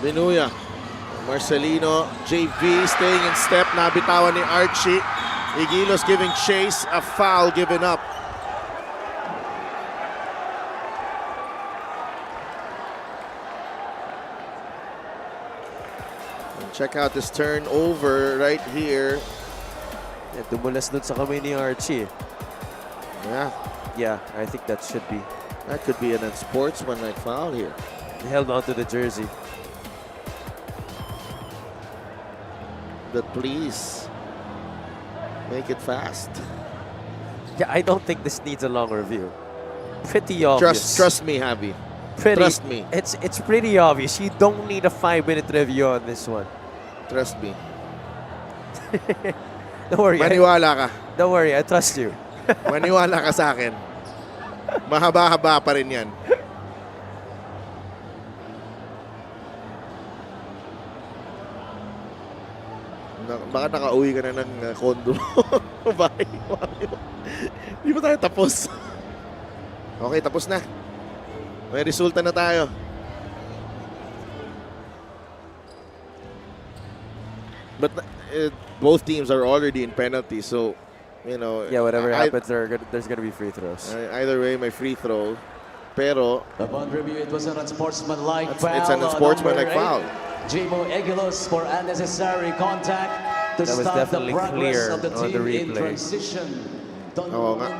Binuya. Marcelino, JV staying in step. Nabitawan ni Archie. Egilos giving chase. A foul given up. Check out this turnover right here. Dumulas dun sa kamay ni Archie. Yeah, Yeah, I think that should be. that could be an unsportsmanlike foul here. He held onto the jersey. But please, make it fast. Yeah, I don't think this needs a long review. Pretty obvious. Trust me, Javi. pretty. Trust me. It's pretty obvious. You don't need a 5-minute review on this one. Trust me. Don't worry. Maniwala ka. Don't worry. I trust you. Maniwala ka sa akin. Mahaba-haba pa rin yan. Baka nakauwi ka na ng condo. Bye. Di ba tayo tapos? Okay, tapos na. May resulta na tayo. But both teams are already in penalty, so you know. Yeah, whatever happens, there's gonna be free throws. Either way, may free throw. Pero Upon review, it was an unsportsmanlike foul. it's an unsportsmanlike foul. Jimo Egilos for unnecessary contact to That was stop the definitely progress clear of the on the team in replay. transition. Oo nga.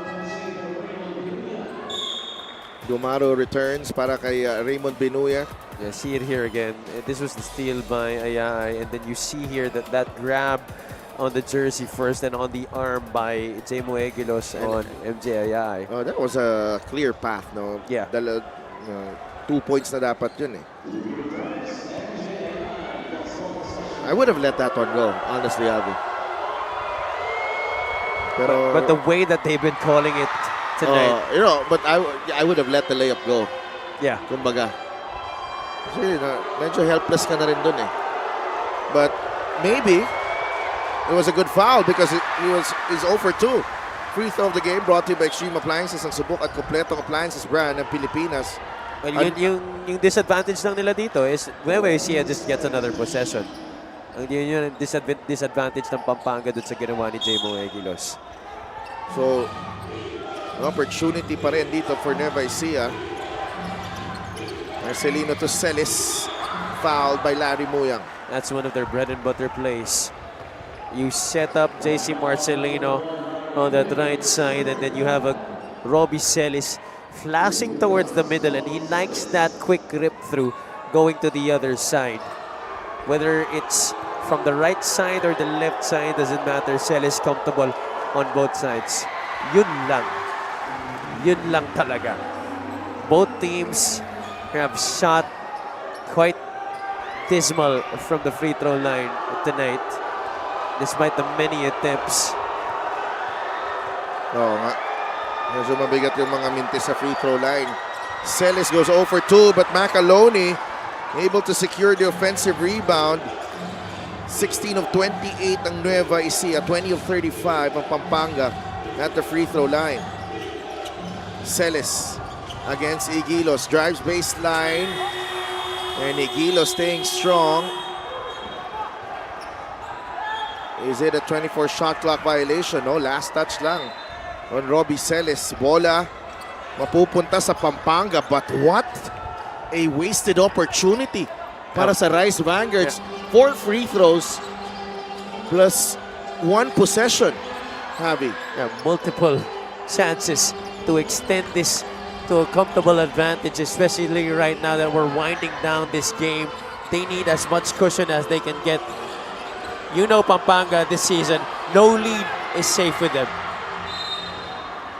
Dumaro returns para kay Raymond Binuya. Yeah, see it here again. This was the steal by Ayay, and then you see here that grab on the jersey first and on the arm by Jemo Egilos on MJ Ayay. Oh, that was a clear path, no? Yeah. 2 points na dapat yun eh. I would have let that one go, honestly, Alvin. Pero, But the way that they've been calling it tonight, you know, but I would have let the layup go. yeah. Kumbaga. Kasi medyo helpless ka na rin dun eh. But maybe it was a good foul because he's 0 for 2. Free throw of the game brought to you by Extreme Appliances, ang subok at kompletong appliances brand ng Pilipinas. Well, yung disadvantage lang nila dito is Nueva Ecija just gets another possession. Yun yung disadvantage ng Pampanga doon sa ginawa ni Jemo Egilos. So, an opportunity pa rin dito for Nueva Ecija. Marcelino to Celis, fouled by Larry Muyang. That's one of their bread and butter plays. You set up JC Marcelino on that right side, and then you have a Robbie Celis flashing towards the middle, and he likes that quick rip through going to the other side. Whether it's from the right side or the left side, doesn't matter. Celis comfortable on both sides. Yun lang. Yun lang talaga. Both teams have shot quite dismal from the free throw line tonight, despite the many attempts. Oo nga. Medyo mabigat yung mga mintis sa free throw line. Celis goes 0 for 2, but Macaloni able to secure the offensive rebound. 16 of 28 ang Nueva Ecija, 20 of 35 ang Pampanga at the free throw line. Celis against Egilos, drives baseline, and Egilos staying strong. Is it a 24 shot clock violation? No, last touch lang on Robbie Celis. Bola mapupunta sa Pampanga, but what a wasted opportunity para sa Rice Vanguards. 4 free throws plus 1 possession, Javi. Yeah, multiple chances to extend this to a comfortable advantage, especially right now that we're winding down this game. They need as much cushion as they can get. You know Pampanga this season, no lead is safe with them.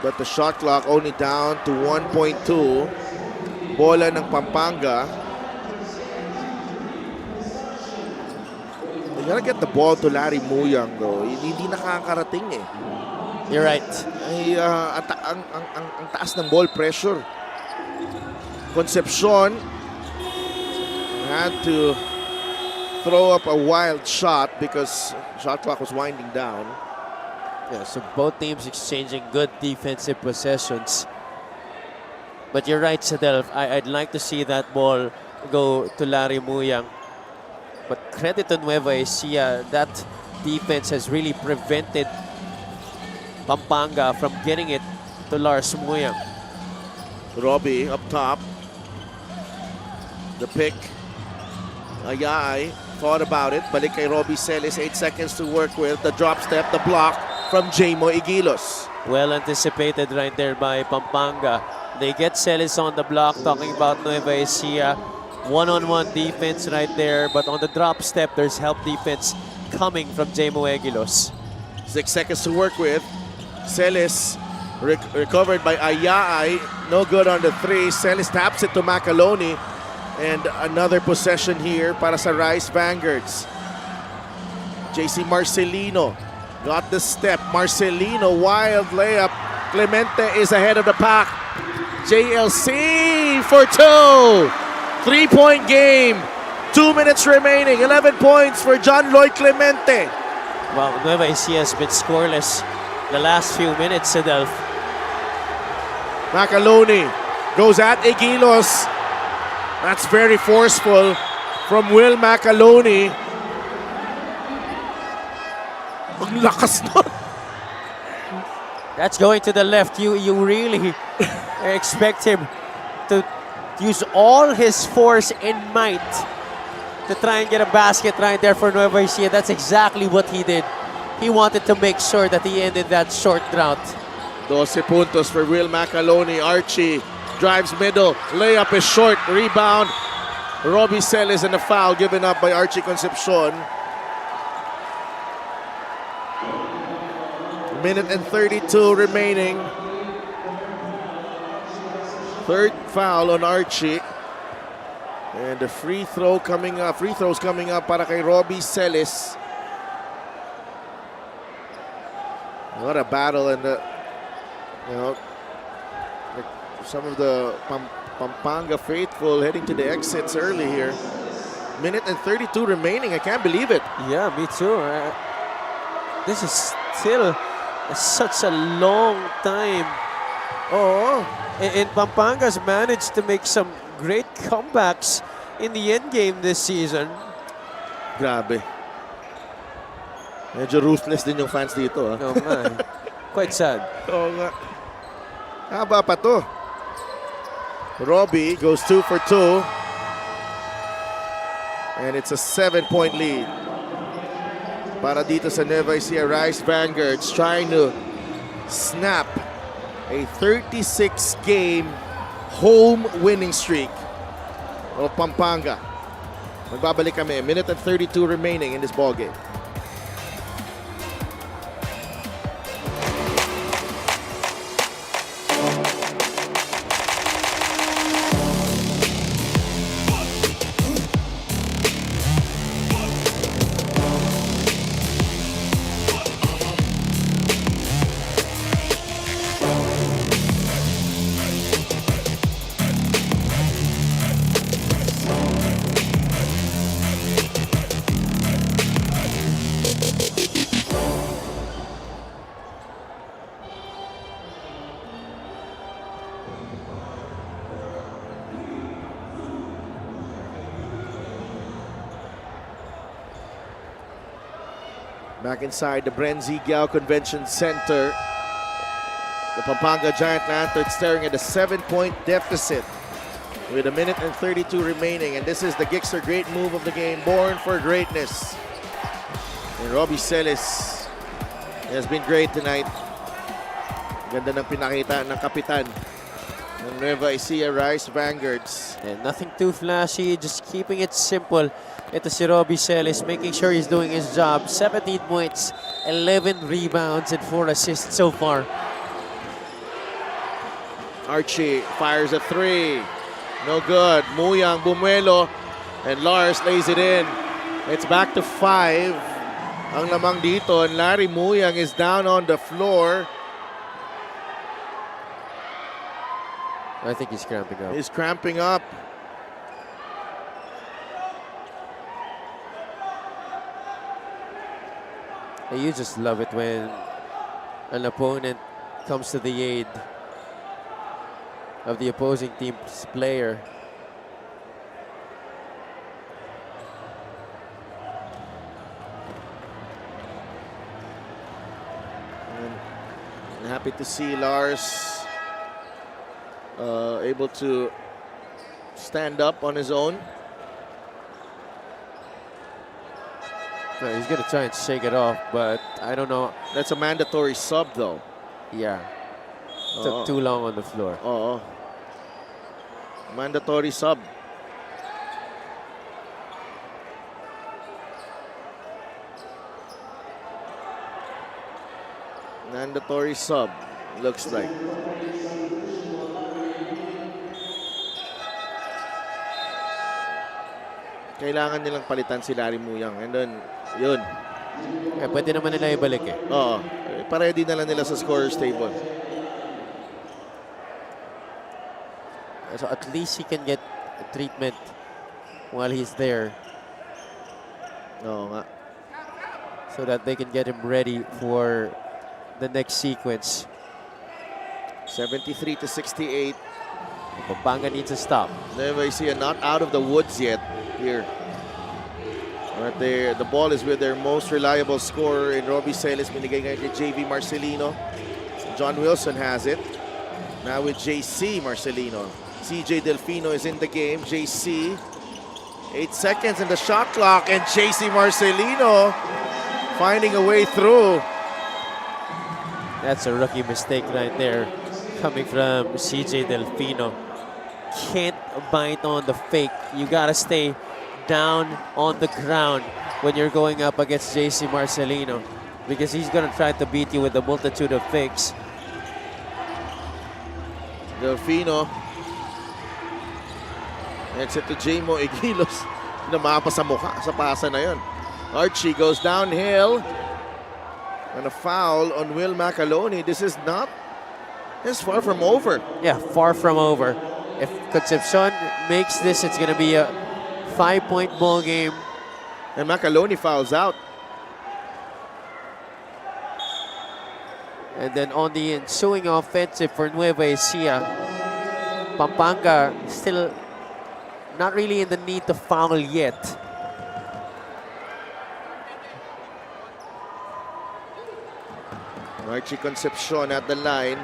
But the shot clock only down to 1.2. Bola ng Pampanga. They gotta get the ball to Larry Muyang though. Hindi nakakarating eh. You're right. Ay, ang taas ng ball pressure. Concepcion had to throw up a wild shot because shot clock was winding down. Yeah, so both teams exchanging good defensive possessions. But you're right, Sadel. I'd like to see that ball go to Larry Muyang. But credit to Nueva Ecija, that defense has really prevented Pampanga from getting it to Lars Muyang. Robbie up top. The pick. Ayay thought about it. Balik kay Robbie Celis. 8 seconds to work with. The drop step, the block from Jemo Egilos. Well anticipated right there by Pampanga. They get Celis on the block, talking about Nueva Ecija. One-on-one defense right there, but on the drop step, there's help defense coming from Jemo Egilos. 6 seconds to work with. Celis Recovered by Ayay. No good on the 3. Celis taps it to Macaloni. And another possession here para sa Rice Vanguards. JC Marcelino got the step. Marcelino, wild layup. Clemente is ahead of the pack. JLC for 2. 3-point game. 2 minutes remaining. 11 points for John Lloyd Clemente. Well, Nueva Ecija has been scoreless the last few minutes, Adelph. Macaloni goes at Egilos. That's very forceful from Will Macaloni. Ang lakas nun. That's going to the left. You really expect him to use all his force and might to try and get a basket right there for Nueva Ecija. That's exactly what he did. He wanted to make sure that he ended that short drought. 12 puntos for Will Macaloni. Archie drives middle. Layup is short. Rebound. Robbie Celis and a foul given up by Archie Concepcion. Minute and 32 remaining. Third foul on Archie. And the free throws coming up para kay Robbie Celis. What a battle, and some of the Pampanga faithful heading to the exits early here. Minute and 32 remaining. I can't believe it. Yeah, me too. This is still such a long time. Oh, And Pampanga's managed to make some great comebacks in the end game this season. grabe. Medyo ruthless din yung fans dito. Oh man, quite sad. Oo nga. Haba pa to. Robbie goes 2 for 2. And it's a 7-point lead. Para dito sa Nueva Ecija Rice Vanguards trying to snap a 36-game home winning streak of Pampanga. Magbabalik kami. Minute and 32 remaining in this ballgame. Back inside the Brenzy Giao Convention Center. The Pampanga Giant Lanterns staring at a 7-point deficit with a minute and 32 remaining. And this is the Gixxer great move of the game, born for greatness. And Robbie Celis has been great tonight. Ganda ng pinakita ng kapitan ng Nueva Ecija Rice Vanguards. And nothing too flashy, just keeping it simple. Ito si Robbie Celis, making sure he's doing his job. 17 points, 11 rebounds, and 4 assists so far. Archie fires a 3. No good. Muyang, Bumuelo, and Lars lays it in. It's back to 5. Ang lamang dito, and Larry Muyang is down on the floor. I think he's cramping up. He's cramping up. You just love it when an opponent comes to the aid of the opposing team's player. And happy to see Lars able to stand up on his own. No, he's gonna try and shake it off, but I don't know. That's a mandatory sub though. Yeah, took too long on the floor. Oo. Mandatory sub. Mandatory sub. looks like. Kailangan nilang palitan si Larry Muyang. And then, yun. Eh, pwede naman nila ibalik eh. Oo. Pa-ready na lang nila sa scorer's table. So at least he can get treatment while he's there. Oo nga. So that they can get him ready for the next sequence. 73-68. Pampanga needs a stop. Nueva Ecija not out of the woods yet here. But the ball is with their most reliable scorer in Robbie Celis. Binigay ngayon kay JV Marcelino. John Wilson has it. Now with JC Marcelino. CJ Delfino is in the game. JC. 8 seconds in the shot clock. And JC Marcelino finding a way through. That's a rookie mistake right there. Coming from CJ Delfino. Can't bite on the fake. You gotta stay down on the ground when you're going up against JC Marcelino, because he's gonna try to beat you with a multitude of fakes. Delfino. Exit to Jamo Egilos. Namapa sa mukha sa pasa na yun. Archie goes downhill. And a foul on Will Macaloni. This is far from over. Yeah, far from over. If Concepcion makes this, it's gonna be a 5-point ball game. And Macaloni fouls out. And then on the ensuing offensive for Nueva Ecija, Pampanga still not really in the need to foul yet. Archie Concepcion at the line.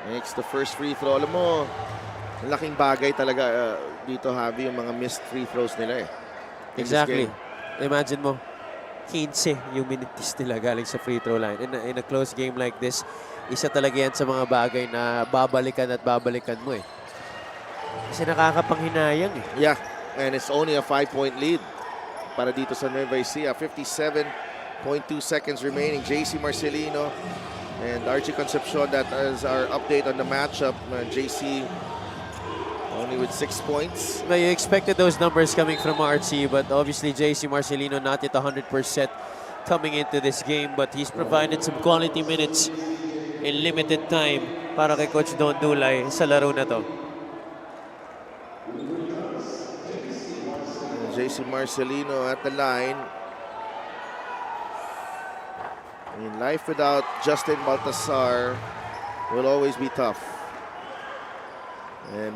Makes the first free throw. Alam mo, laking bagay talaga dito, Javi, yung mga missed free throws nila eh. Exactly. Imagine mo, 15 yung minutes nila galing sa free throw line. In a close game like this, isa talaga yan sa mga bagay na babalikan at babalikan mo eh. Kasi nakakapanghinayang eh. Yeah, and it's only a 5-point lead para dito sa Nueva Ecija. 57.2 seconds remaining. JC Marcelino and Archie Concepcion. That is our update on the matchup. JC only with 6 points. Now, you expected those numbers coming from Archie, but obviously JC Marcelino not yet 100% coming into this game, but he's provided some quality minutes in limited time para kay Coach Don Dulay sa laro na to. JC Marcelino at the line. I mean, life without Justin Baltasar will always be tough. And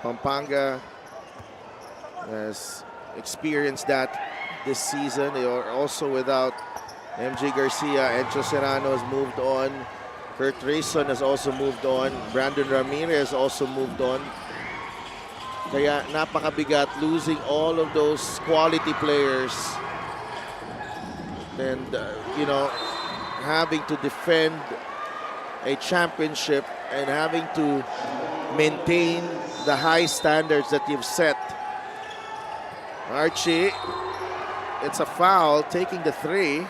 Pampanga has experienced that this season. They are also without MJ Garcia. Encho Serrano has moved on. Kurt Rayson has also moved on. Brandon Ramirez also moved on. Kaya napakabigat losing all of those quality players. And, you know, having to defend a championship and having to maintain the high standards that you've set. Archie, it's a foul, taking the three.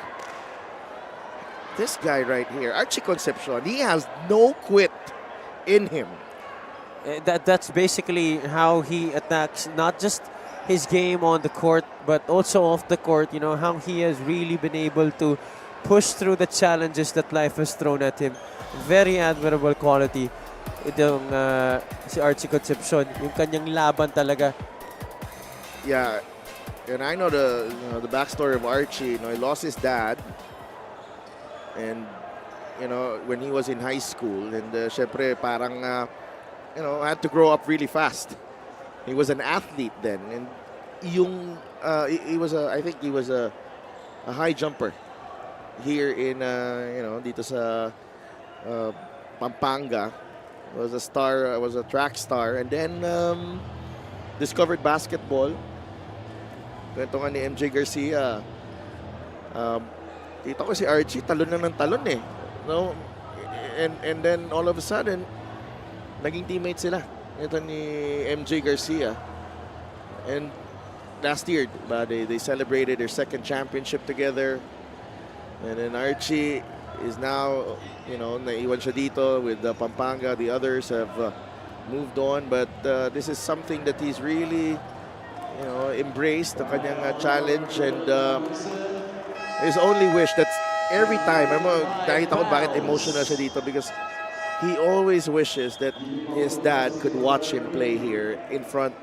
This guy right here, Archie Concepcion, he has no quit in him. That's basically how he attacks not just his game on the court, but also off the court. You know, how he has really been able to push through the challenges that life has thrown at him. Very admirable quality itong si Archie Concepcion. Yung kanyang laban talaga. Yeah, and I know the backstory of Archie. You know, he lost his dad, and you know, when he was in high school, and syempre parang you know, had to grow up really fast. He was an athlete then, and yung he was I think he was a high jumper here in you know, dito sa Pampanga. Was a star, was a track star, and then discovered basketball. Kwento nga ni MJ Garcia. Kita ko si Archie talon na ng talon eh. No? And then all of a sudden, naging teammates sila. Ito ni MJ Garcia. And last year, they celebrated their second championship together. And then Archie, is now, naiwan siya dito with Pampanga. The others have moved on, but this is something that he's really, embraced, the kanyang challenge, and his only wish that every time, nakita ko bakit emotional siya dito, because he always wishes that his dad could watch him play here in front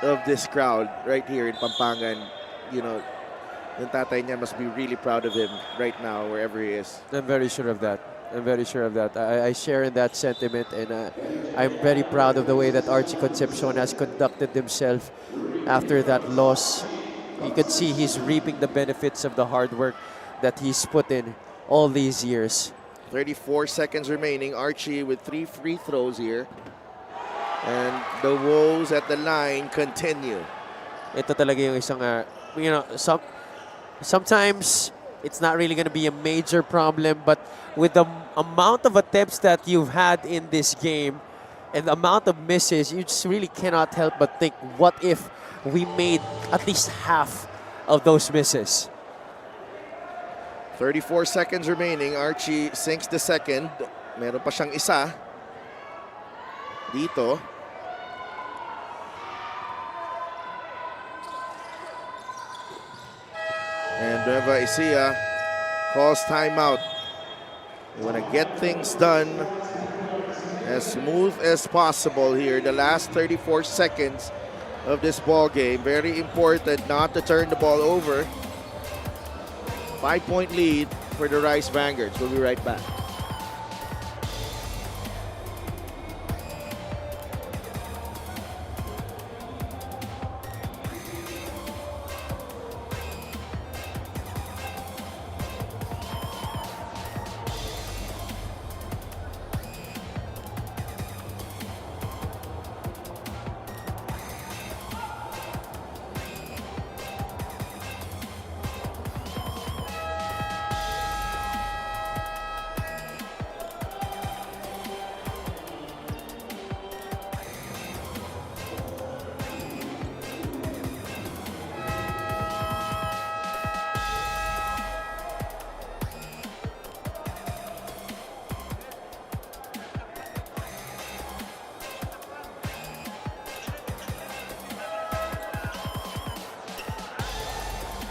of this crowd right here in Pampanga, and yung tatay niya must be really proud of him right now wherever he is. I'm very sure of that. I'm very sure of that. I share in that sentiment, and I'm very proud of the way that Archie Concepcion has conducted himself after that loss. You can see he's reaping the benefits of the hard work that he's put in all these years. 34 seconds remaining. Archie with 3 free throws here. And the woes at the line continue. Ito talaga yung isang, sometimes it's not really going to be a major problem, but with the amount of attempts that you've had in this game and the amount of misses, you just really cannot help but think, what if we made at least half of those misses? 34 seconds remaining. Archie sinks the second. Meron pa siyang isa dito. And NUEVA ECIJA calls timeout. We want to get things done as smooth as possible here. The last 34 seconds of this ball game. Very important not to turn the ball over. 5-point lead for the Rice Vanguards. We'll be right back.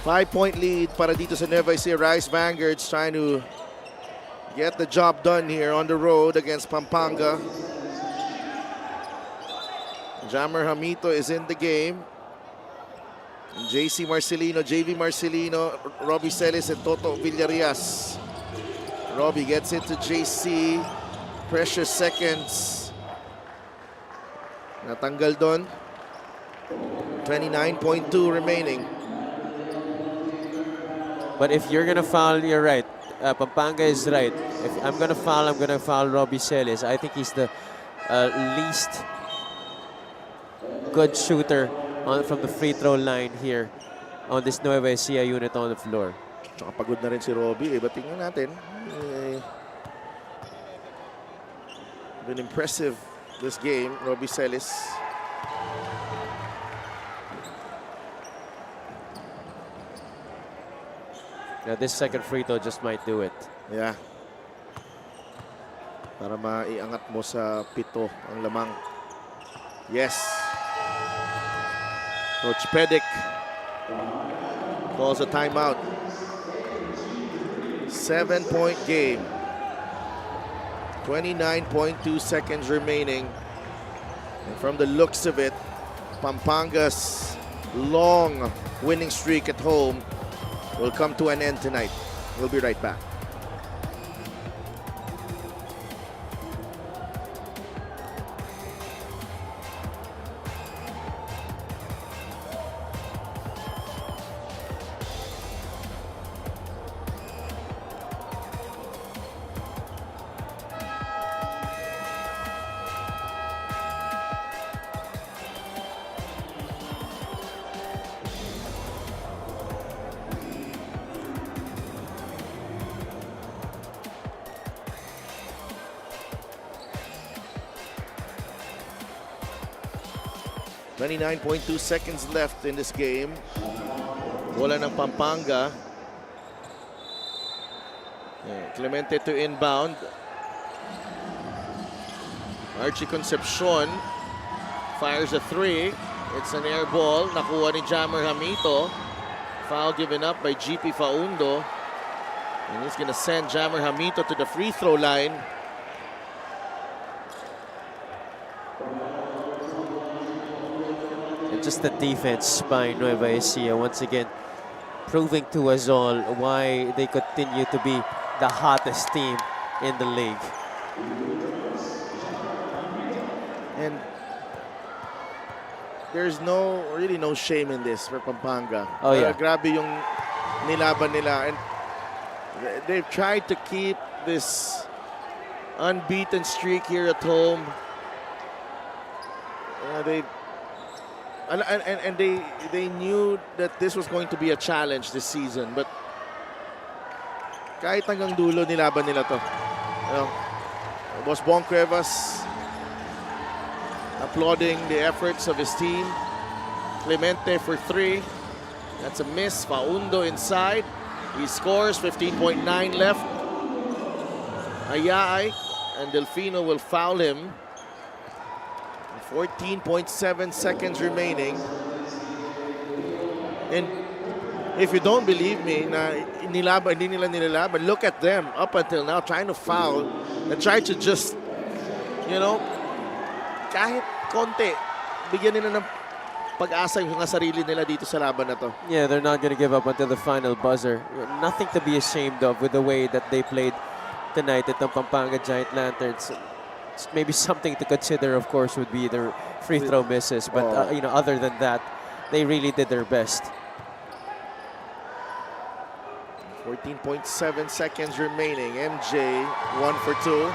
Five-point lead para dito sa NUEVA ECIJA. Rice Vanguards trying to get the job done here on the road against Pampanga. Jammer Hamito is in the game. JV Marcelino, Robbie Celis, and Toto Villarias. Robbie gets it to JC. Precious seconds. Natanggal doon. 29.2 remaining. But if you're going to foul, you're right. Pampanga is right. If I'm going to foul Robbie Celis. I think he's the least good shooter from the free throw line here on this NUEVA ECIJA unit on the floor. Tsaka pagod na rin si Robbie. But tingnan natin. Been impressive this game, Robbie Celis. Now this second free throw just might do it. Yeah. Para maiangat mo sa 7 ang lamang. Yes. Coach Pedic calls a timeout. 7-point game. 29.2 seconds remaining. And from the looks of it, Pampanga's long winning streak at home will come to an end tonight. We'll be right back. .2 seconds left in this game. Bola ng Pampanga. Yeah, Clemente to inbound. Archie Concepcion fires a three. It's an air ball. Nakuha ni Jammer Hamito. Foul given up by GP Faundo. And he's going to send Jammer Hamito to the free throw line. And just the defense by Nueva Ecija once again proving to us all why they continue to be the hottest team in the league. And there's really no shame in this for Pampanga. Oh, yeah. Grabe yung nilaban nila. And they've tried to keep this unbeaten streak here at home. They knew that this was going to be a challenge this season, but kahit hanggang dulo nilaban nila to. Boss Bon Cuevas applauding the efforts of his team. Clemente for three. That's a miss. Faundo inside. He scores. 15.9 left. Ayaay and Delfino will foul him. 14.7 seconds remaining. And if you don't believe me na hindi nila nilalaban, look at them up until now trying to foul and try to just, kahit konti, bigyan nila ng pag-asa yung mga sarili nila dito sa laban na to. Yeah, they're not going to give up until the final buzzer. Nothing to be ashamed of with the way that they played tonight at the Pampanga Giant Lanterns. Maybe something to consider, of course, would be their free throw misses. But, other than that, they really did their best. 14.7 seconds remaining. MJ, 1 for 2.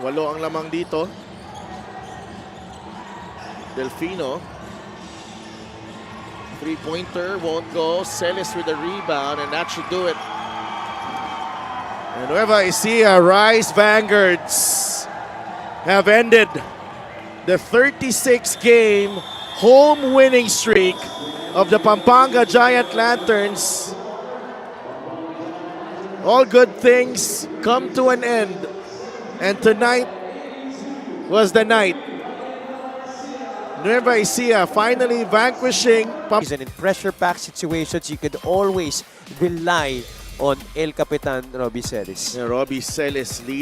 8 ang lamang dito. Delfino. Three-pointer won't go. Celis with a rebound, and that should do it. And Nueva Ecija Rise Vanguards have ended the 36-game home winning streak of the Pampanga Giant Lanterns. All good things come to an end, and tonight was the night. Nueva Ecija finally vanquishing And in pressure-packed situations, you could always rely on El Capitan Robbie Celis. Robbie Celis lead.